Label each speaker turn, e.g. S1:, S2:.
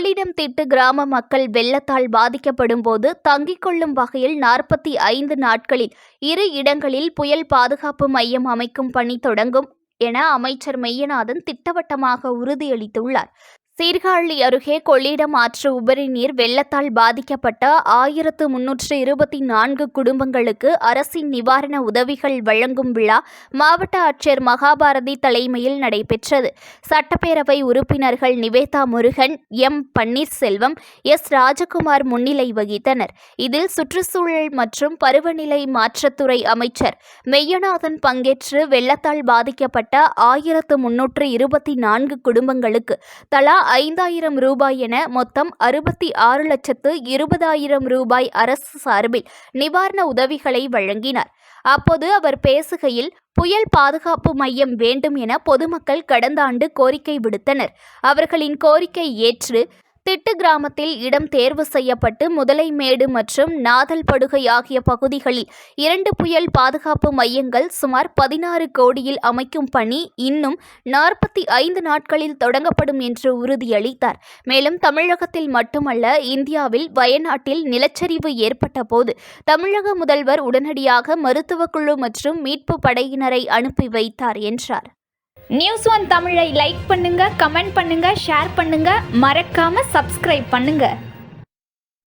S1: கொள்ளிடம் திட்டு கிராம மக்கள் வெள்ளத்தால் பாதிக்கப்படும் போது தங்கிக் கொள்ளும் வகையில் 45 நாட்களில் 2 இடங்களில் புயல் பாதுகாப்பு மையம் அமைக்கும் பணி தொடங்கும் என அமைச்சர் மெய்யநாதன் திட்டவட்டமாக உறுதியளித்துள்ளார். சீர்காழி அருகே கொள்ளிடம் ஆற்று உபரி நீர் வெள்ளத்தால் பாதிக்கப்பட்ட 1324 குடும்பங்களுக்கு அரசின் நிவாரண உதவிகள் வழங்கும் விழா மாவட்ட ஆட்சியர் மகாபாரதி தலைமையில் நடைபெற்றது. சட்டப்பேரவை உறுப்பினர்கள் நிவேதா முருகன், எம். பன்னீர்செல்வம், எஸ். ராஜகுமார் முன்னிலை வகித்தனர். இதில் சுற்றுச்சூழல் மற்றும் பருவநிலை மாற்றத்துறை அமைச்சர் மெய்யநாதன் பங்கேற்று வெள்ளத்தால் பாதிக்கப்பட்ட 1324 குடும்பங்களுக்கு தலா 5000 ரூபாய் என மொத்தம் 66,20,000 ரூபாய் அரசு சார்பில் நிவாரண உதவிகளை வழங்கினார். அப்போது அவர் பேசுகையில், புயல் பாதுகாப்பு மையம் வேண்டும் என பொதுமக்கள் கடந்த ஆண்டு கோரிக்கை விடுத்தனர். அவர்களின் கோரிக்கை ஏற்று திட்டு கிராமத்தில் இடம் தேர்வு செய்யப்பட்டு முதலைமேடு மற்றும் நாதல் படுகை ஆகிய பகுதிகளில் 2 புயல் பாதுகாப்பு மையங்கள் சுமார் 16 கோடியில் அமைக்கும் பணி இன்னும் 45 நாட்களில் தொடங்கப்படும் என்று உறுதியளித்தார். மேலும் தமிழகத்தில் மட்டுமல்ல, இந்தியாவில் வயநாட்டில் நிலச்சரிவு ஏற்பட்ட போது தமிழக முதல்வர் உடனடியாக மருத்துவ குழு மற்றும் மீட்பு படையினரை அனுப்பி வைத்தார் என்றார்.
S2: நியூஸ் ஒன் தமிழை லைக் பண்ணுங்க, கமெண்ட் பண்ணுங்க, ஷேர் பண்ணுங்க, மறக்காம சப்ஸ்கிரைப் பண்ணுங்க.